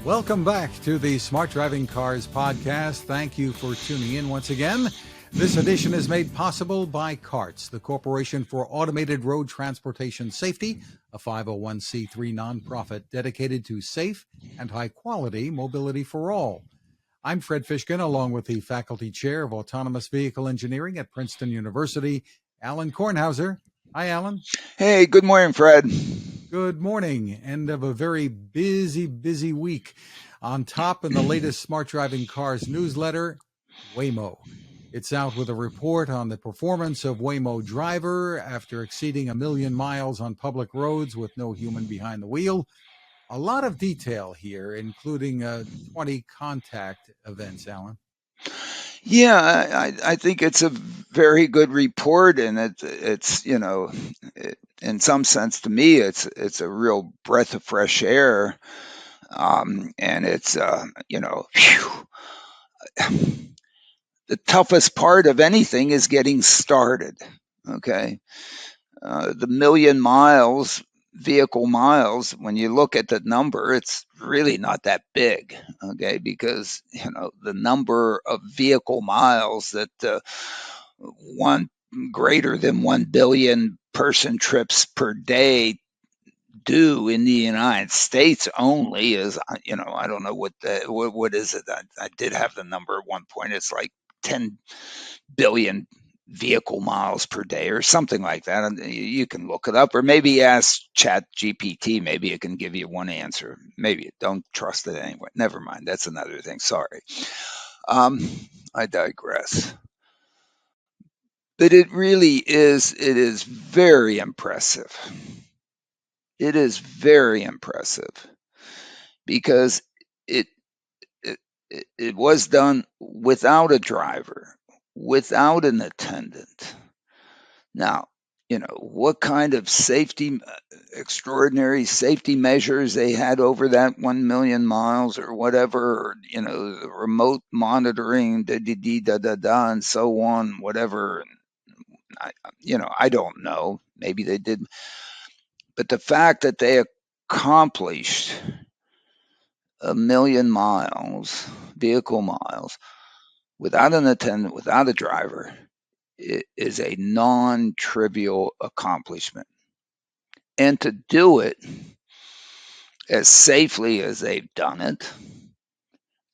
Welcome back to the Smart Driving Cars podcast. Thank you for tuning in once again. This edition is made possible by CARTS, the Corporation for Automated Road Transportation Safety, a 501c3 nonprofit dedicated to safe and high-quality mobility for all. I'm Fred Fishkin, along with the Faculty Chair of Autonomous Vehicle Engineering at Princeton University, Alain Kornhauser. Hi, Alain. Hey, good morning, Fred. Good morning. End of a very busy week. On top in the latest Smart Driving Cars newsletter, Waymo. It's out with a report on the performance of Waymo Driver after exceeding 1 million miles on public roads with no human behind the wheel. A lot of detail here, including 20 contact events, Alain. Yeah, I think it's a very good report, and it's in some sense to me, it's a real breath of fresh air, and it's the toughest part of anything is getting started. Okay, the 1 million miles. Vehicle miles, when you look at the number, it's really not that big, okay, because the number of vehicle miles that one greater than 1 billion person trips per day do in the United States only is, I don't know what is it. I did have the number at one point. It's like 10 billion vehicle miles per day or something like that. And you can look it up, or maybe ask Chat GPT. Maybe it can give you one answer. Maybe don't trust it anyway. Never mind. That's another thing. Sorry. I digress. But it is very impressive. It is very impressive because it was done without a driver, without an attendant. Now, what kind of extraordinary safety measures they had over that 1 million miles or whatever, or, the remote monitoring, and so on, whatever. I don't know. Maybe they did. But the fact that they accomplished 1 million miles, vehicle miles, without an attendant, without a driver, is a non-trivial accomplishment. And to do it as safely as they've done it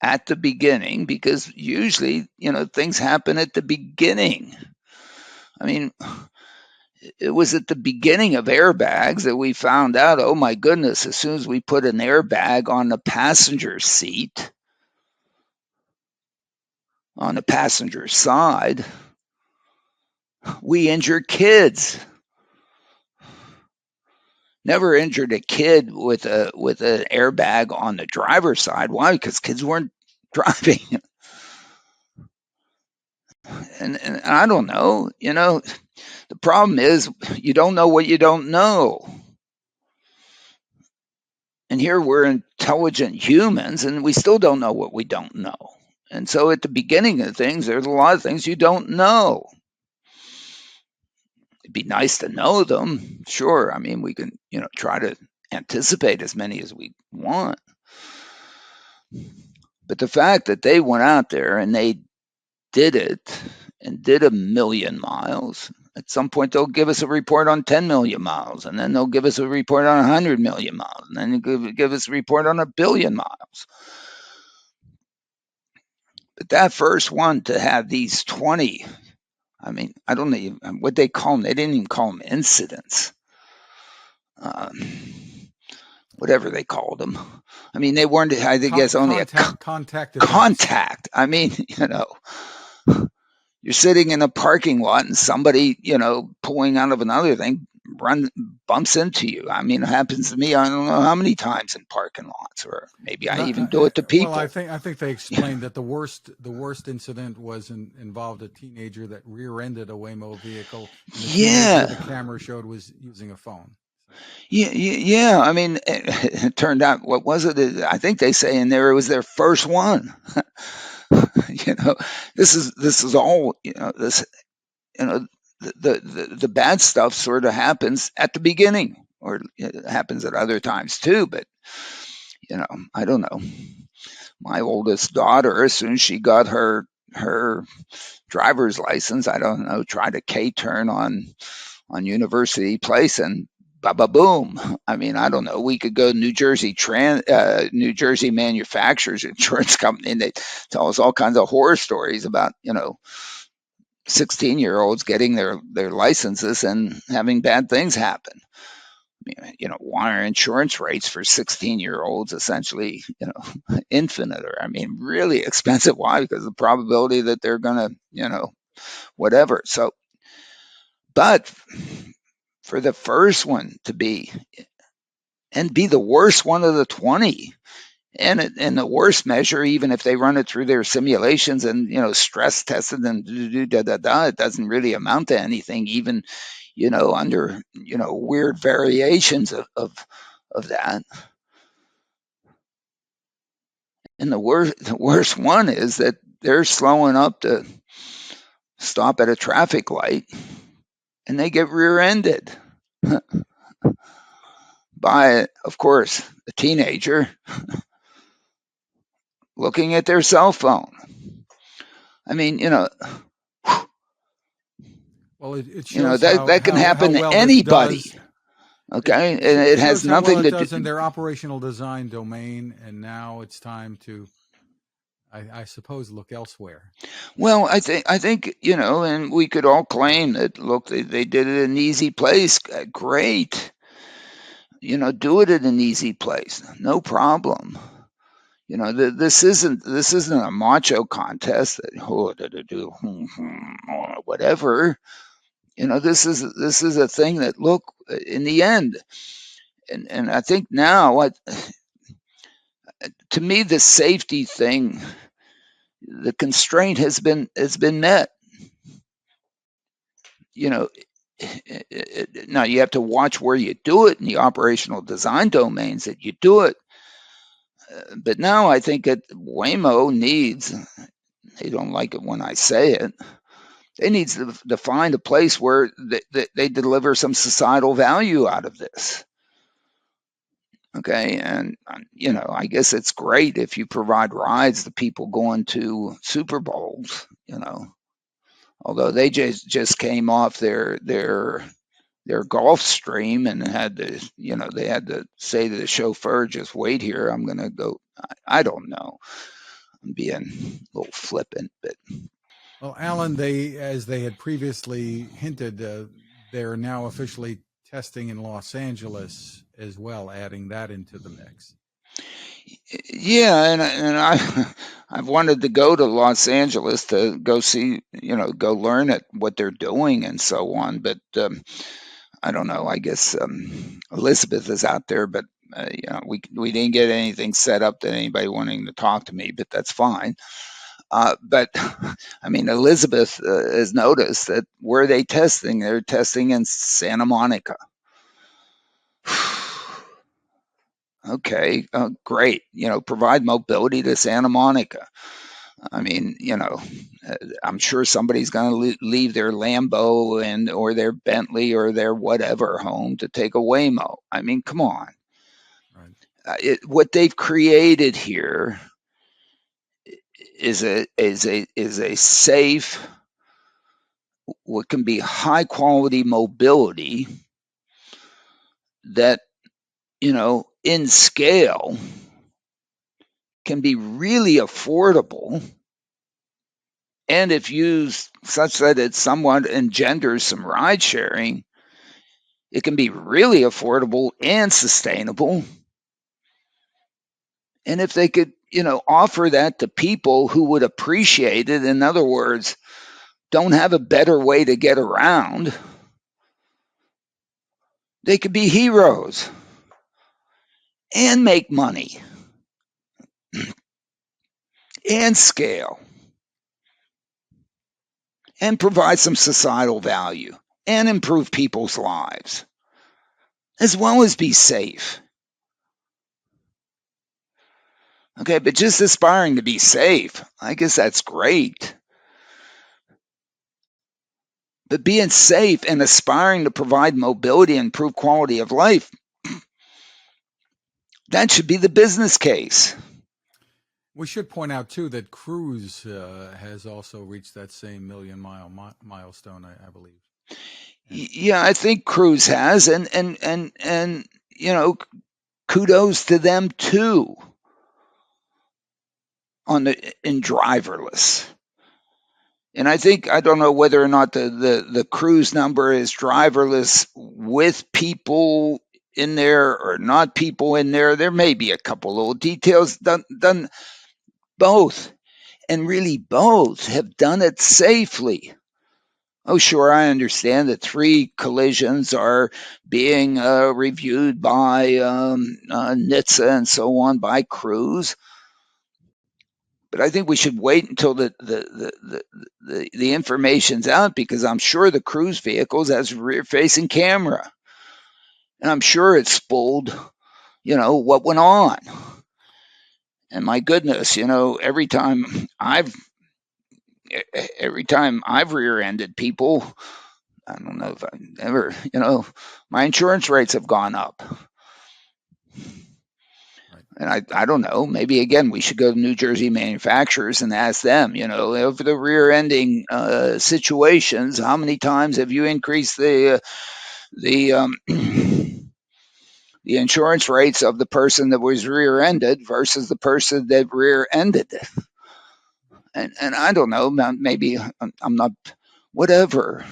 at the beginning, because usually, things happen at the beginning. I mean, it was at the beginning of airbags that we found out, oh my goodness, as soon as we put an airbag on the passenger seat, on the passenger side, we injure kids. Never injured a kid with an airbag on the driver's side. Why? Because kids weren't driving. And I don't know. The problem is you don't know what you don't know. And here we're intelligent humans, and we still don't know what we don't know. And so at the beginning of things, there's a lot of things you don't know. It'd be nice to know them. Sure. I mean, we can, try to anticipate as many as we want. But the fact that they went out there and they did it and did 1 million miles, at some point they'll give us a report on 10 million miles, and then they'll give us a report on 100 million miles, and then they'll give us a report on 1 billion miles. But that first one to have these 20, I mean, I don't know what they call them. They didn't even call them incidents. Whatever they called them. I mean, they weren't, I think it's only contact. I mean, you're sitting in a parking lot and somebody, pulling out of another thing bumps into you. I mean, it happens to me, I don't know how many times in parking lots, or maybe I even do it to people. Well, I think they explained that the worst incident involved a teenager that rear-ended a Waymo vehicle. And the camera showed was using a phone. Yeah. I mean, it turned out, what was it? I think they say in there it was their first one. This is all, the bad stuff sort of happens at the beginning, or it happens at other times too. But I don't know. My oldest daughter, as soon as she got her driver's license, I don't know, tried a K-turn on University Place, and boom. I mean, I don't know. We could go to New Jersey Manufacturers Insurance Company, and they tell us all kinds of horror stories about 16-year-olds getting their licenses and having bad things happen. Why are insurance rates for 16-year-olds essentially, infinite, or really expensive? Why? Because the probability that they're going to, whatever. So, but for the first one to be the worst one of the 20, and the worst measure, even if they run it through their simulations and stress tested and it doesn't really amount to anything, even under weird variations of that. And the worst one is that they're slowing up to stop at a traffic light and they get rear-ended by, of course, a teenager looking at their cell phone. Well, it shows that can happen how well to anybody. Okay, and it has nothing to do. In their operational design domain, and now it's time to, I suppose, look elsewhere. Well, I think and we could all claim that. Look, they did it in an easy place. Great, do it in an easy place, no problem. This isn't a macho contest that do whatever. This is a thing that, look, in the end, and I think now, to me, the safety thing, the constraint has been met. Now you have to watch where you do it in the operational design domains that you do it. But now I think that Waymo needs, they don't like it when I say it, they need to find a place where they deliver some societal value out of this. Okay, and I guess it's great if you provide rides to people going to Super Bowls, although they just came off their Gulf Stream and had to, they had to say to the chauffeur, just wait here, I'm going to go. I don't know. I'm being a little flippant, but. Well, Alain, as they had previously hinted, they're now officially testing in Los Angeles as well, adding that into the mix. Yeah, and I've wanted to go to Los Angeles to go see, go learn at what they're doing and so on. But I don't know. I guess Elizabeth is out there, but we didn't get anything set up to anybody wanting to talk to me, but that's fine. But Elizabeth has noticed that where they're testing in Santa Monica. Okay, great. Provide mobility to Santa Monica. I'm sure somebody's going to leave their Lambo or their Bentley or their whatever home to take a Waymo. Come on. Right. What they've created here is a safe, what can be high quality mobility that in scale can be really affordable, and if used such that it somewhat engenders some ride sharing, it can be really affordable and sustainable. And if they could offer that to people who would appreciate it, in other words, don't have a better way to get around, they could be heroes and make money and scale and provide some societal value and improve people's lives, as well as be safe. Okay, but just aspiring to be safe, I guess that's great. But being safe and aspiring to provide mobility and improve quality of life, That should be the business case. We should point out too that Cruise has also reached that same million-mile milestone, I believe. Yeah, I think Cruise has, and kudos to them too in driverless. And I don't know whether or not the Cruise number is driverless with people in there or not people in there. There may be a couple little details done both, and really both have done it safely. Oh, sure, I understand that 3 collisions are being reviewed by NHTSA and so on by Cruise. But I think we should wait until the information's out, because I'm sure the Cruise vehicles has a rear-facing camera, and I'm sure it spooled, what went on. And my goodness, every time I've rear-ended people, I don't know if I ever, my insurance rates have gone up. Right. And I don't know, maybe again, we should go to New Jersey manufacturers and ask them, over the rear ending situations, how many times have you increased the the insurance rates of the person that was rear ended versus the person that rear ended? And I don't know, maybe I'm not, whatever.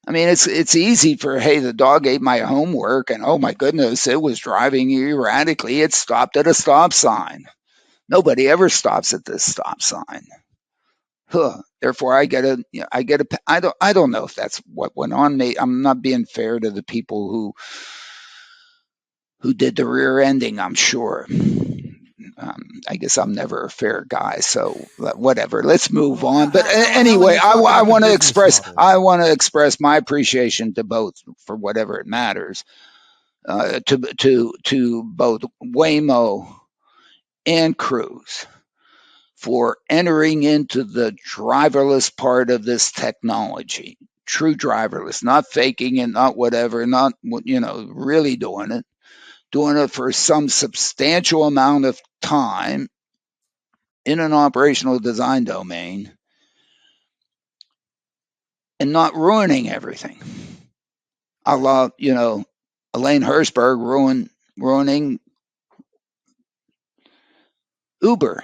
I mean, it's easy for, hey, the dog ate my homework, and oh my goodness, it was driving erratically. It stopped at a stop sign. Nobody ever stops at this stop sign. Therefore, I don't know if that's what went on. I'm not being fair to the people who did the rear ending, I'm sure. I guess I'm never a fair guy, so whatever. Let's move on. But Alan, anyway, you talk I about the want to business express model. my appreciation to both, for whatever it matters, to both Waymo and Cruise for entering into the driverless part of this technology. True driverless, not faking it, not whatever, not really doing it for some substantial amount of time in an operational design domain, and not ruining everything. A la, Alain Hirschberg ruining Uber.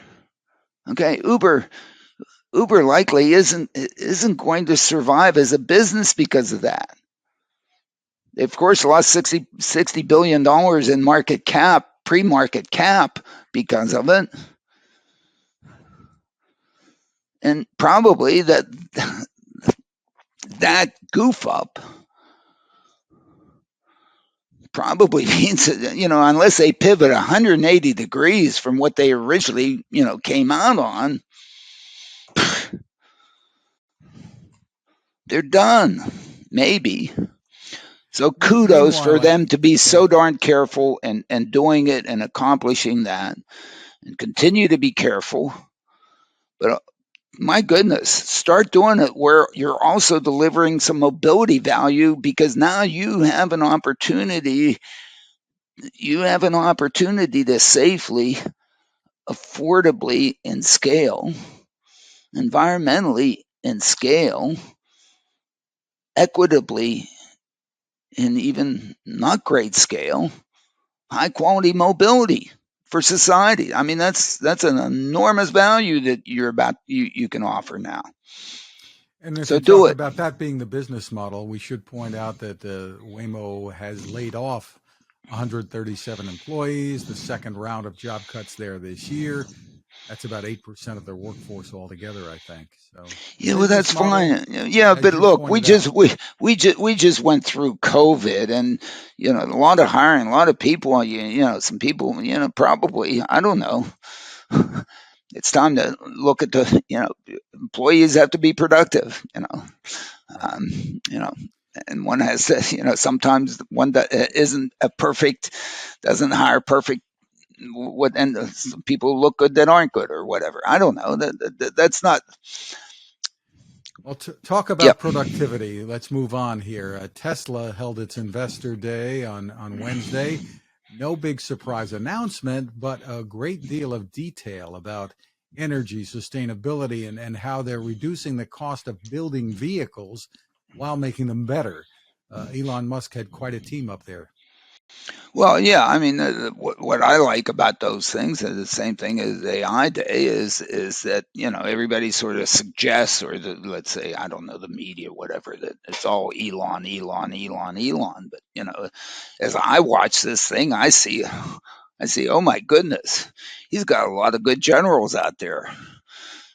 Okay, Uber likely isn't going to survive as a business because of that. They, of course, lost $60 billion in market cap, pre-market cap, because of it. And probably that goof up probably means that, unless they pivot 180 degrees from what they originally, came out on, they're done, maybe. So kudos for Meanwhile, them to be go so ahead. darn careful and doing it and accomplishing that, and continue to be careful. But my goodness, start doing it where you're also delivering some mobility value, because now you have an opportunity to safely, affordably, and scale, environmentally, and scale, equitably, and even not great scale, high quality mobility for society. I mean, that's an enormous value that you can offer now. And if So you do talk it. about that being the business model, we should point out that Waymo has laid off 137 employees, the second round of job cuts there this year. That's about 8% of their workforce altogether, I think. So the Yeah, well, business that's model, fine. Yeah, as but you look, we pointed just out, we just went through COVID, and a lot of hiring, a lot of people. Some people, probably, I don't know. It's time to look at the, employees have to be productive. right. Um, you know, and one has to, sometimes one that isn't a perfect, doesn't hire perfect. And some people look good that aren't good, or whatever. I don't know. That's not. Well, talk about Yep. productivity. Let's move on here. Tesla held its investor day on Wednesday. No big surprise announcement, but a great deal of detail about energy sustainability and how they're reducing the cost of building vehicles while making them better. Elon Musk had quite a team up there. Well, yeah, I mean, what I like about those things, and the same thing as AI Day, is that everybody sort of suggests, or let's say, I don't know, the media, whatever, that it's all Elon, Elon, Elon, Elon. But as I watch this thing, I see, oh my goodness, he's got a lot of good generals out there,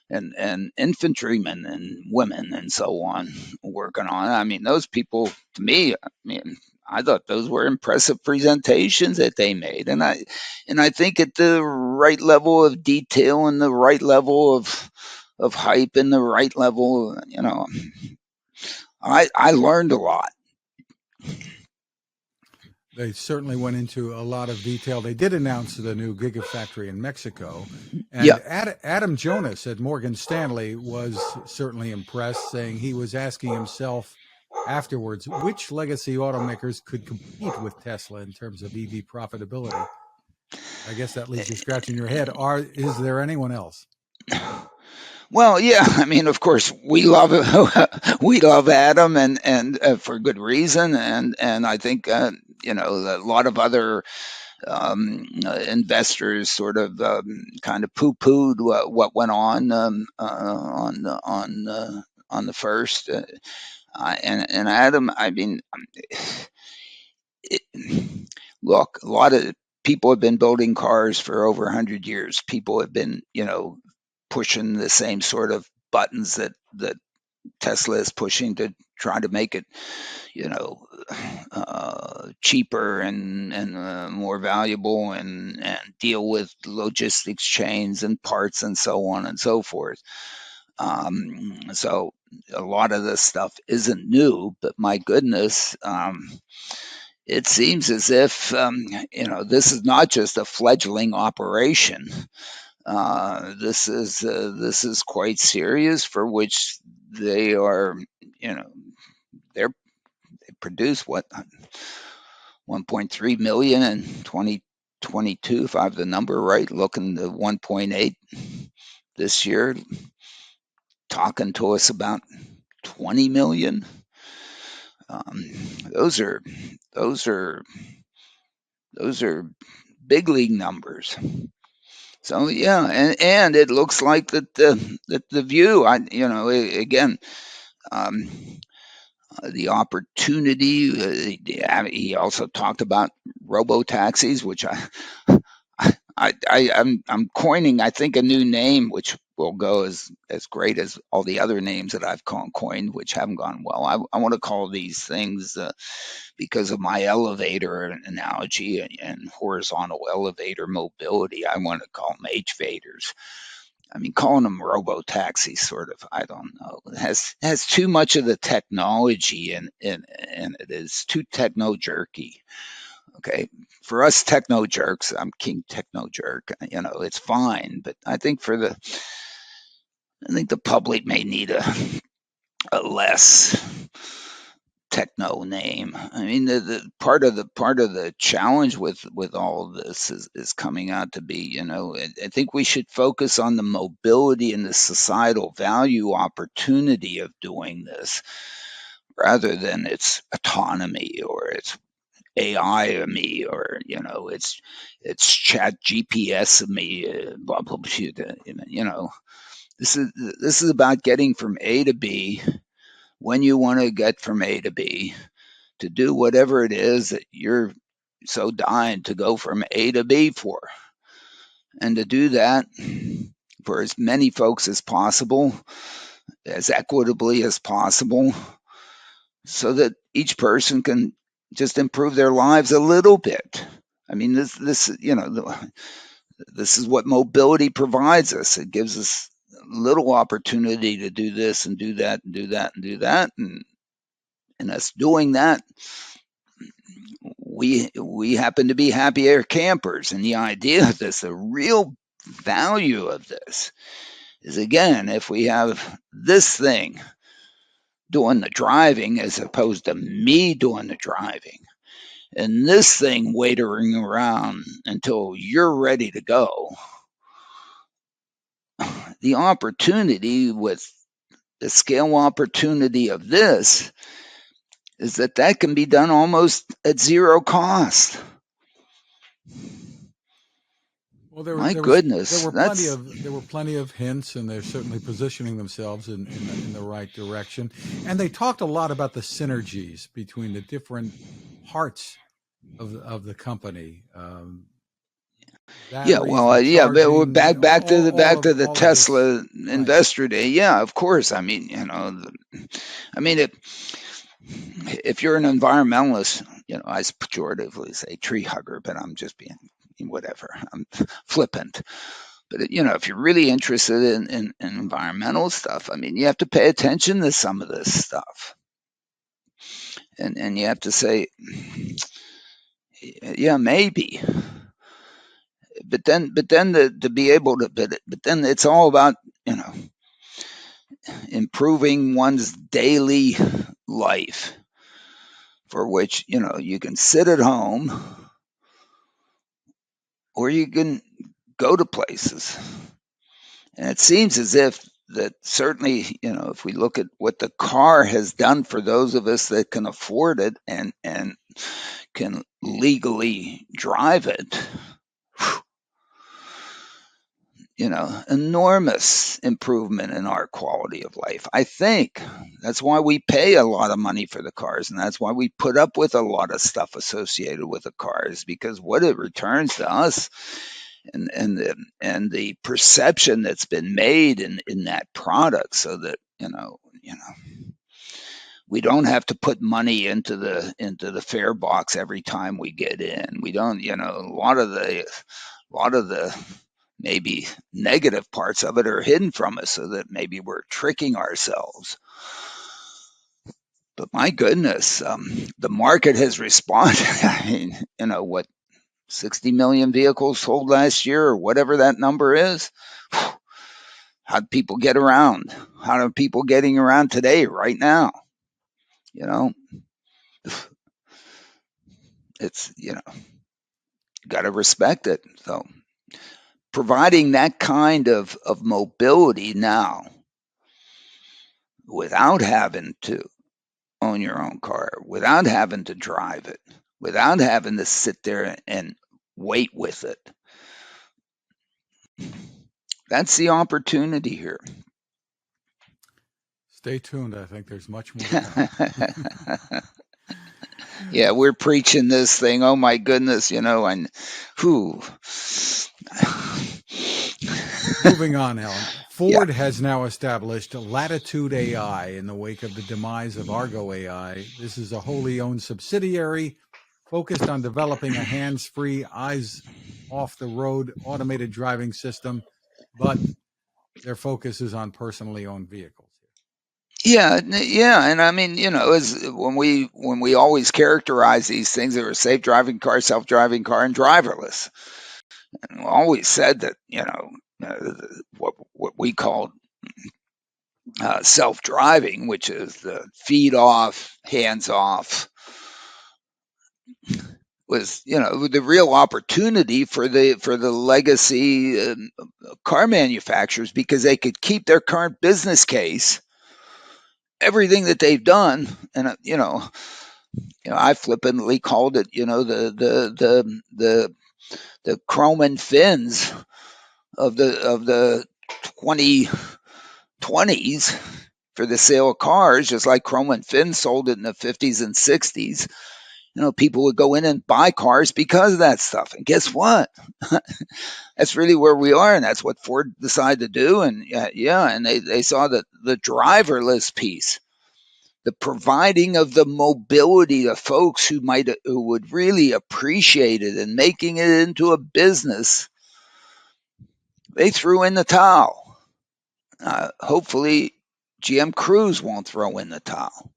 and infantrymen and women and so on working on it. I mean, those people, to me, I thought those were impressive presentations that they made, and I think at the right level of detail and the right level of hype and the right level, I learned a lot. They certainly went into a lot of detail. They did announce the new Gigafactory in Mexico. Yeah. And Adam Jonas at Morgan Stanley was certainly impressed, saying he was asking himself afterwards which legacy automakers could compete with Tesla in terms of EV profitability. I guess that leaves you scratching your head. Is there anyone else? Well, yeah, I mean, of course, we love we love Adam, and for good reason, and I think a lot of other investors sort of kind of poo-pooed what went on the first, and Adam. I mean, it, look, a lot of people have been building cars for over 100 years. People have been, pushing the same sort of buttons that Tesla is pushing to try to make it, you know, cheaper and more valuable and deal with logistics chains and parts and so on and so forth. So a lot of this stuff isn't new, but my goodness, it seems as if this is not just a fledgling operation. This is quite serious, for which they are, they produce what 1.3 million in 2022, if I have the number right. Looking to 1.8 this year, talking to us about 20 million. Um, those are those are those are big league numbers. So yeah, and it looks like that the view, again, um, the opportunity. He also talked about robo taxis, which I'm coining, I think, a new name, which will go as great as all the other names that I've coined, which haven't gone well. I want to call these things, because of my elevator analogy and horizontal elevator mobility, I want to call them H-vaders. I mean, calling them robo taxis, sort of, I don't know. It has too much of the technology, and it is too techno jerky. Okay, for us techno jerks, I'm king techno jerk. It's fine, but I think the public may need a less techno name. I mean, the part of the challenge with all of this is coming out to be, I think we should focus on the mobility and the societal value opportunity of doing this, rather than its autonomy or its AI of me, or it's Chat GPS of me. Blah blah blah. This is about getting from A to B when you want to get from A to B, to do whatever it is that you're so dying to go from A to B for, and to do that for as many folks as possible, as equitably as possible, so that each person can just improve their lives a little bit. I mean, this is what mobility provides us. It gives us little opportunity to do this and do that and do that and do that, and us doing that, we happen to be happy air campers. And the idea of this, the real value of this, is, again, if we have this thing doing the driving as opposed to me doing the driving, and this thing waiting around until you're ready to go, the opportunity with the scale opportunity of this is that can be done almost at zero cost. Well, there My there goodness, were plenty of hints, and they're certainly positioning themselves in the right direction. And they talked a lot about the synergies between the different parts of the company. yeah. Batteries, Well, the yeah. But we're charging, back to the all of this. Tesla Right. investor day. Yeah, of course. I mean, if you're an environmentalist, I pejoratively say tree hugger, but I'm just being whatever. I'm flippant. But if you're really interested in environmental stuff, I mean, you have to pay attention to some of this stuff, and you have to say, yeah, maybe. But then to be able to, but then it's all about improving one's daily life, for which you can sit at home or you can go to places. And it seems as if that certainly, if we look at what the car has done for those of us that can afford it and can legally drive it, enormous improvement in our quality of life. I think that's why we pay a lot of money for the cars, and that's why we put up with a lot of stuff associated with the cars, because what it returns to us and the perception that's been made in that product, so that we don't have to put money into the fare box every time we get in. We don't, a lot of the maybe negative parts of it are hidden from us, so that maybe we're tricking ourselves. But my goodness, the market has responded. I mean, what, 60 million vehicles sold last year, or whatever that number is. How do people get around? How are people getting around today, right now? It's, got to respect it. So providing that kind of mobility now, without having to own your own car, without having to drive it, without having to sit there and wait with it. That's the opportunity here. Stay tuned. I think there's much more to come. Yeah, we're preaching this thing. Oh my goodness, and who? Moving on, Alan. Yeah. Ford has now established Latitude AI in the wake of the demise of Argo AI. This is a wholly owned subsidiary focused on developing a hands-free, eyes-off-the-road automated driving system, but their focus is on personally owned vehicles. Yeah, and I mean, as when we always characterize these things, they were safe driving car, self-driving car, and driverless. And we always said that what we called self-driving, which is the feet off, hands off, was the real opportunity for the legacy car manufacturers, because they could keep their current business case, everything that they've done, and I flippantly called it the chrome and fins of the 2020s for the sale of cars, just like chrome and fins sold it in the 50s and 60s. People would go in and buy cars because of that stuff. And guess what? That's really where we are, and that's what Ford decided to do. And and they saw that the driverless piece, the providing of the mobility to folks who would really appreciate it, and making it into a business, they threw in the towel. Hopefully, GM Cruise won't throw in the towel.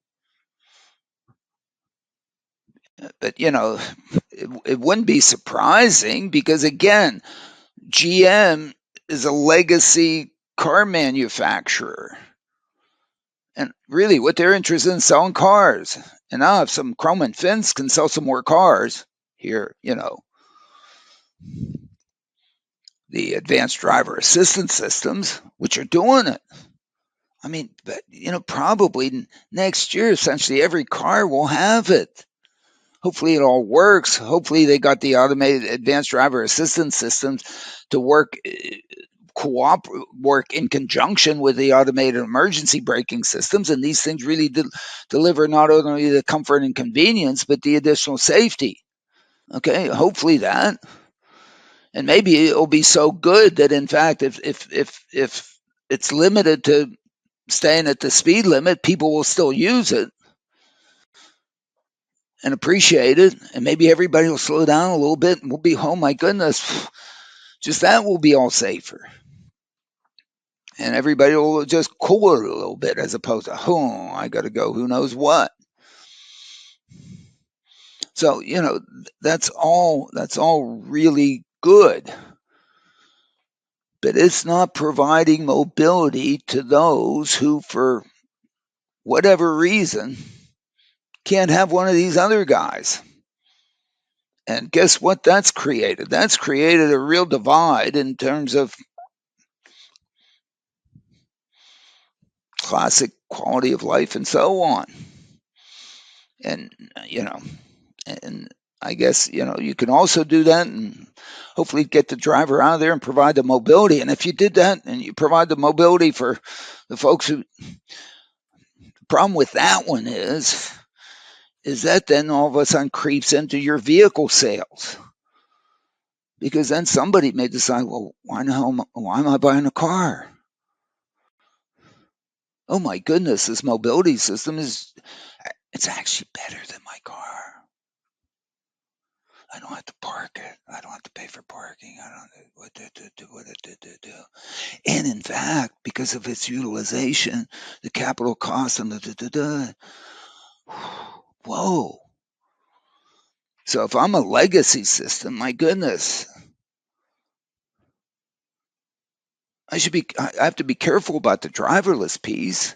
But it wouldn't be surprising, because again, GM is a legacy car manufacturer, And really, what they're interested in selling cars. And now, if some Chrome and Fins can sell some more cars here, the advanced driver assistance systems, which are doing it. I mean, but, probably next year, essentially every car will have it. Hopefully it all works. Hopefully they got the automated advanced driver assistance systems to work in conjunction with the automated emergency braking systems, and these things really deliver not only the comfort and convenience, but the additional safety. Okay, hopefully that, and maybe it'll be so good that in fact, if it's limited to staying at the speed limit, people will still use it and appreciate it, and maybe everybody will slow down a little bit, and we'll be, oh my goodness, just that will be all safer. And everybody will just cool it a little bit as opposed to, I got to go who knows what. So, that's all really good. But it's not providing mobility to those who, for whatever reason, can't have one of these other guys. And guess what that's created? That's created a real divide in terms of classic quality of life and so on. And, and I guess, you can also do that and hopefully get the driver out of there and provide the mobility. And if you did that and you provide the mobility for the folks the problem with that one is that then all of a sudden creeps into your vehicle sales. Because then somebody may decide, well, why am I buying a car? Oh my goodness, this mobility system it's actually better than my car. I don't have to park it. I don't have to pay for parking. I don't what do. And in fact, because of its utilization, the capital cost and whoa. So if I'm a legacy system, my goodness, I have to be careful about the driverless piece.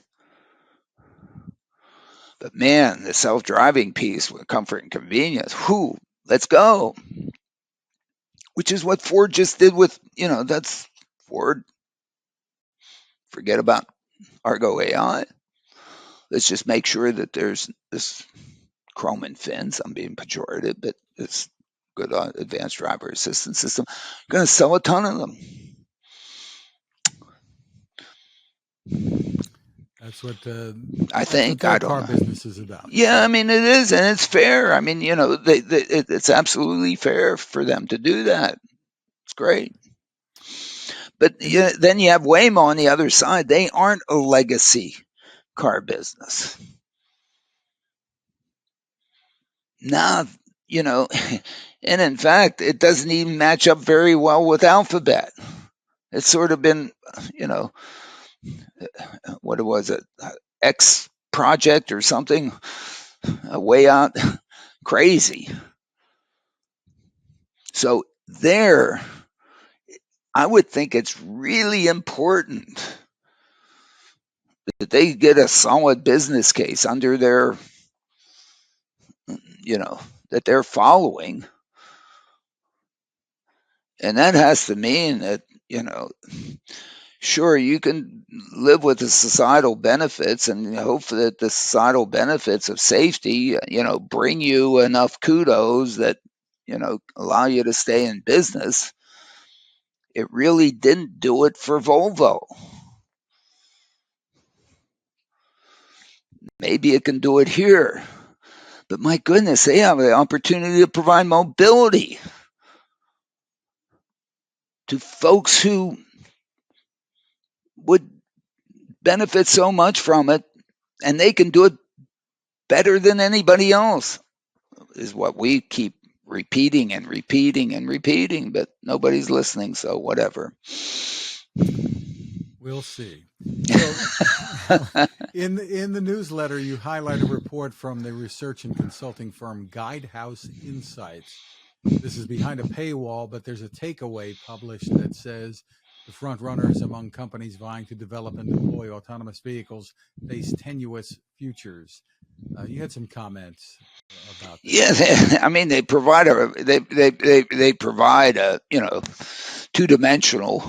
But man, the self-driving piece with comfort and convenience, let's go. Which is what Ford just did with, that's Ford. Forget about Argo AI. Let's just make sure that there's this Chrome and Fins. I'm being pejorative, but this good advanced driver assistance system. I'm going to sell a ton of them. That's what I think. their I don't car know. business is about. Yeah, I mean it is, and it's fair. I mean, it's absolutely fair for them to do that. It's great. But then you have Waymo on the other side. They aren't a legacy car business. Now, and in fact, it doesn't even match up very well with Alphabet. It's sort of been, what was it, X project or something, way out crazy. So there, I would think it's really important that they get a solid business case under their, that they're following. And that has to mean that, sure, you can live with the societal benefits and hope that the societal benefits of safety, bring you enough kudos that, allow you to stay in business. It really didn't do it for Volvo. Maybe it can do it here. But my goodness, they have the opportunity to provide mobility to folks who would benefit so much from it, and they can do it better than anybody else, is what we keep repeating and repeating and repeating, but nobody's listening, so whatever. We'll see. So, in the newsletter, you highlight a report from the research and consulting firm Guidehouse Insights. This is behind a paywall, but there's a takeaway published that says The front runners among companies vying to develop and deploy autonomous vehicles face tenuous futures. You had some comments about this. Yeah, I mean, they provide they provide a two-dimensional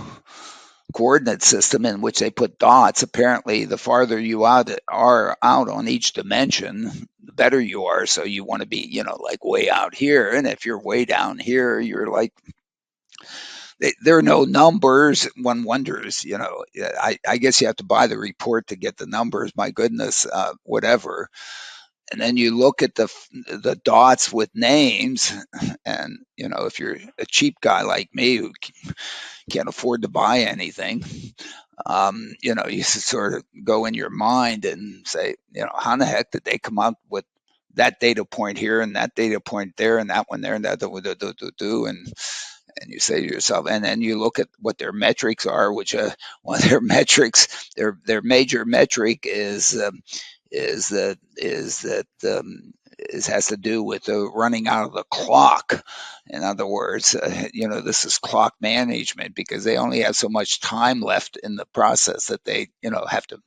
coordinate system in which they put dots. Apparently, the farther you are out on each dimension, the better you are. So you want to be, like way out here. And if you're way down here, you're like, there are no numbers. One wonders, I guess you have to buy the report to get the numbers. My goodness, whatever. And then you look at the dots with names, and if you're a cheap guy like me who can't afford to buy anything, you sort of go in your mind and say, how in the heck did they come up with that data point here and that data point there and that one there and that and you say to yourself, and then you look at what their metrics are, which one of their metrics, their major metric has to do with the running out of the clock. In other words, this is clock management because they only have so much time left in the process that they, have to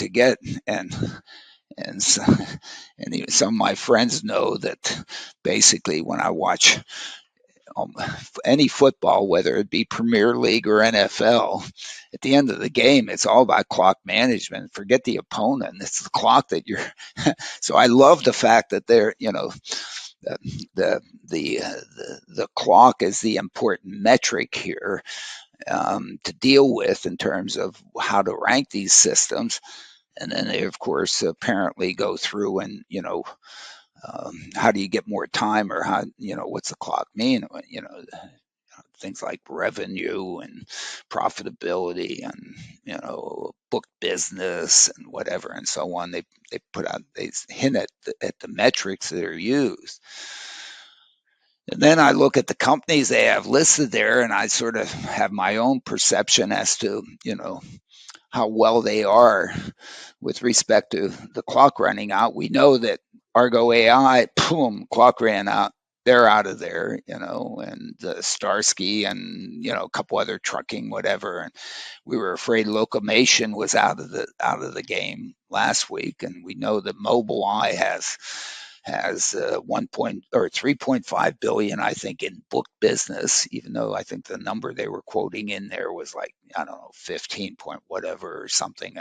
get. And so, and even some of my friends know that basically when I watch any football, whether it be Premier League or NFL, at the end of the game, it's all about clock management. Forget the opponent; it's the clock that you're. So I love the fact that they're, the clock is the important metric here to deal with in terms of how to rank these systems. And then they, of course, apparently go through and, how do you get more time, or how, what's the clock mean? Things like revenue and profitability and, book business and whatever and so on. They hint at the metrics that are used. And then I look at the companies they have listed there, and I sort of have my own perception as to, how well they are with respect to the clock running out. We know that Argo AI, boom, clock ran out. They're out of there, and Starsky and, a couple other trucking, whatever. And we were afraid Locomation was out of the game last week. And we know that Mobileye has 3.5 billion, I think, in book business, even though I think the number they were quoting in there was like, I don't know, 15 point whatever or something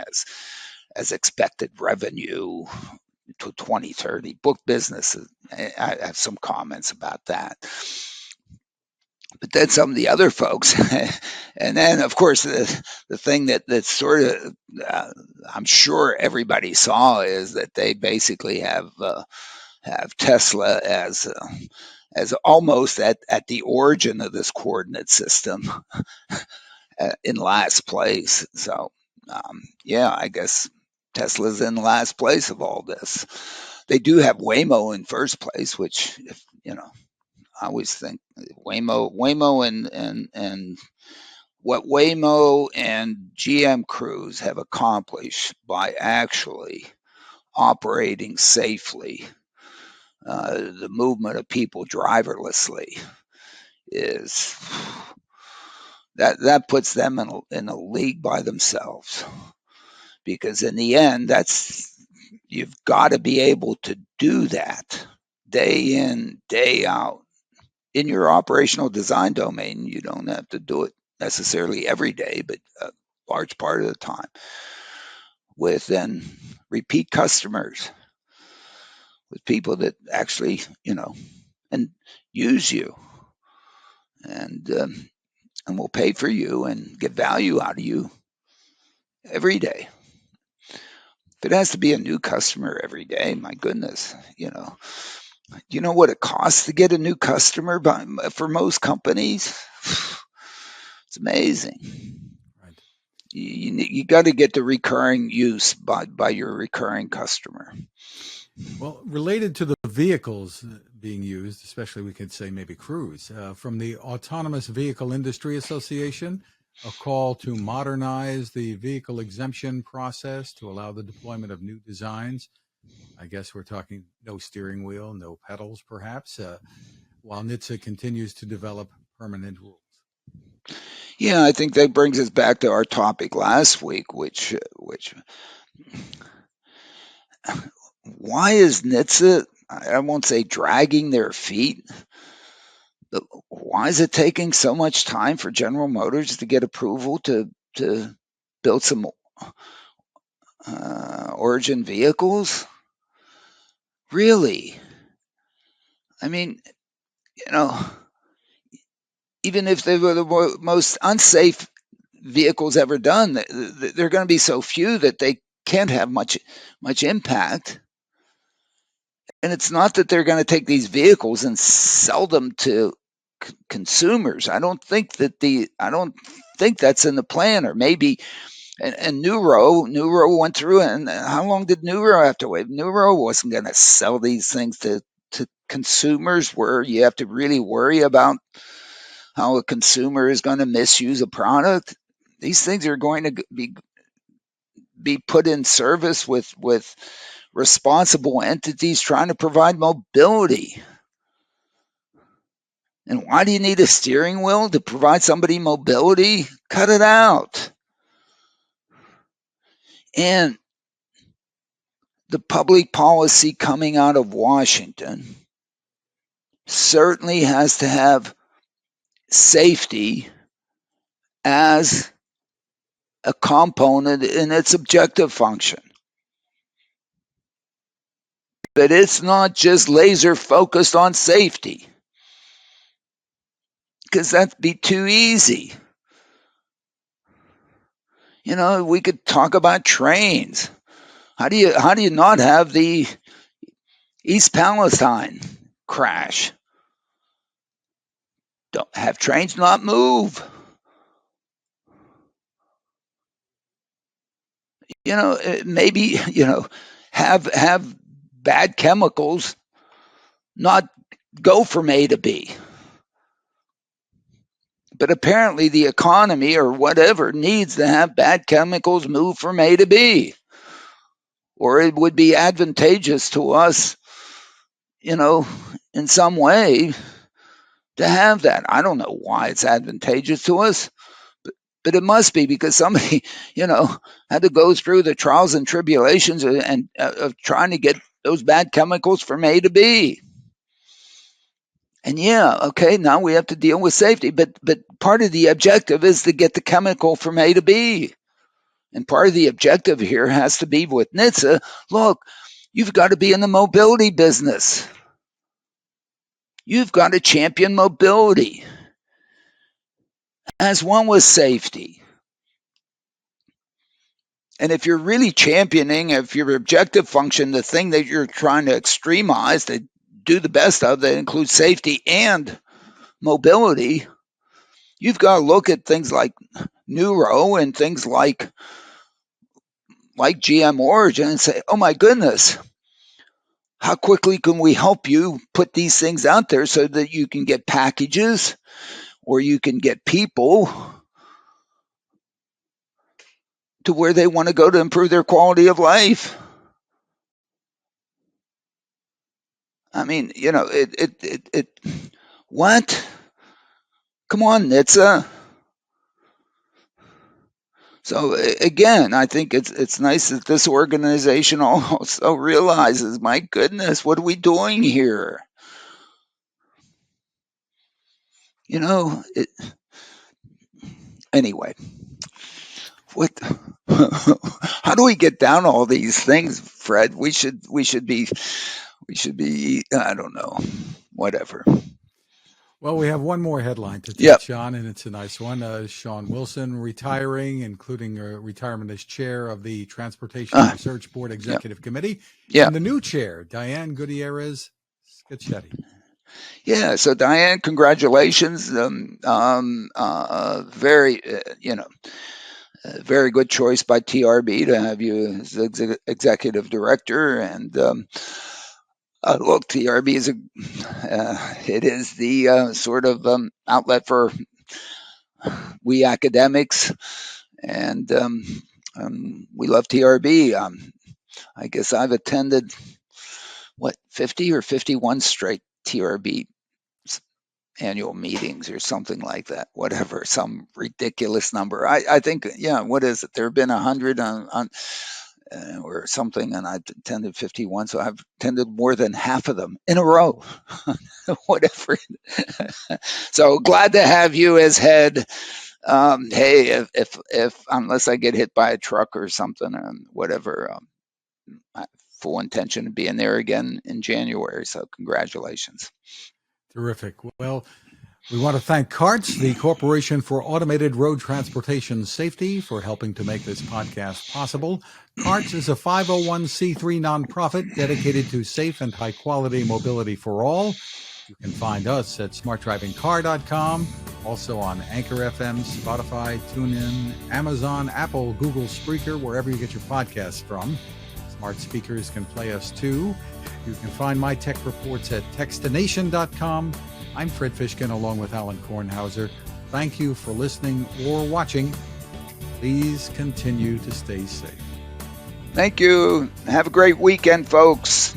as expected revenue to 2030. Book business, I have some comments about that. But then some of the other folks, and then of course the thing that sort of I'm sure everybody saw is that they basically have Tesla as almost at the origin of this coordinate system in last place. So I guess Tesla's in last place of all this. They do have Waymo in first place, which I always think Waymo and what Waymo and GM Cruise have accomplished by actually operating safely the movement of people driverlessly is that puts them in a league by themselves, because in the end you've got to be able to do that day in, day out in your operational design domain. You don't have to do it necessarily every day, but a large part of the time with then repeat customers, with people that actually and use you and will pay for you and get value out of you every day. If it has to be a new customer every day, my goodness, do you know what it costs to get a new customer for most companies? It's amazing. Right. You got to get the recurring use by your recurring customer. Well, related to the vehicles being used, especially we could say maybe Cruise, from the Autonomous Vehicle Industry Association, a call to modernize the vehicle exemption process to allow the deployment of new designs. I guess we're talking no steering wheel, no pedals, perhaps, while NHTSA continues to develop permanent rules. Yeah, I think that brings us back to our topic last week, which why is NHTSA, I won't say dragging their feet, but why is it taking so much time for General Motors to get approval to build some Origin vehicles? Really? I mean, you know, even if they were the most unsafe vehicles ever done, they're going to be so few that they can't have much impact. And it's not that they're going to take these vehicles and sell them to consumers. I don't think that's in the plan. Or maybe and Neuro went through it. And how long did Neuro have to wait? Neuro wasn't going to sell these things to consumers, where you have to really worry about how a consumer is going to misuse a product. These things are going to be put in service with responsible entities trying to provide mobility. And why do you need a steering wheel to provide somebody mobility? Cut it out. And the public policy coming out of Washington certainly has to have safety as a component in its objective function. But it's not just laser focused on safety, because that'd be too easy. You know, we could talk about trains. How do you not have the East Palestine crash? Don't have trains not move. You know, maybe, have bad chemicals not go from A to B. But apparently the economy or whatever needs to have bad chemicals move from A to B. Or it would be advantageous to us, in some way to have that. I don't know why it's advantageous to us, but it must be, because somebody, had to go through the trials and tribulations of trying to get those bad chemicals from A to B. And okay, now we have to deal with safety, but part of the objective is to get the chemical from A to B. And part of the objective here has to be with NHTSA, look, you've got to be in the mobility business. You've got to champion mobility as one with safety. And if you're really championing, if your objective function, the thing that you're trying to extremize, to do the best of, that includes safety and mobility, you've got to look at things like Neuro and things like GM Origin and say, oh my goodness, how quickly can we help you put these things out there so that you can get packages or you can get people to where they want to go to improve their quality of life? I mean, what? Come on, NHTSA. So again, I think it's nice that this organization also realizes, my goodness, what are we doing here? Anyway, what? How do we get down all these things, Fred? We should be. I don't know. Whatever. Well, we have one more headline to Yep. touch on, and it's a nice one. Sean Wilson retiring, including retirement as chair of the Transportation Research Board Executive Committee. Yeah. And the new chair, Diane Gutierrez Scaccetti. Yeah. So Diane, congratulations. Very, very good choice by TRB to have you as executive director. And look, TRB is it is the sort of outlet for we academics, and we love TRB. I guess I've attended 50 or 51 straight TRB annual meetings or something like that, whatever, some ridiculous number. I think, what is it? There have been 100 on or something, and I've attended 51, so I've attended more than half of them in a row, whatever. So glad to have you as head. Hey, if unless I get hit by a truck or something, whatever, I have full intention of being there again in January. So congratulations. Terrific. Well, we want to thank CARTS, the Corporation for Automated Road Transportation Safety, for helping to make this podcast possible. CARTS is a 501c3 nonprofit dedicated to safe and high-quality mobility for all. You can find us at smartdrivingcar.com, also on Anchor FM, Spotify, TuneIn, Amazon, Apple, Google, Spreaker, wherever you get your podcasts from. Smart speakers can play us too. You can find my tech reports at textination.com. I'm Fred Fishkin along with Alain Kornhauser. Thank you for listening or watching. Please continue to stay safe. Thank you. Have a great weekend, folks.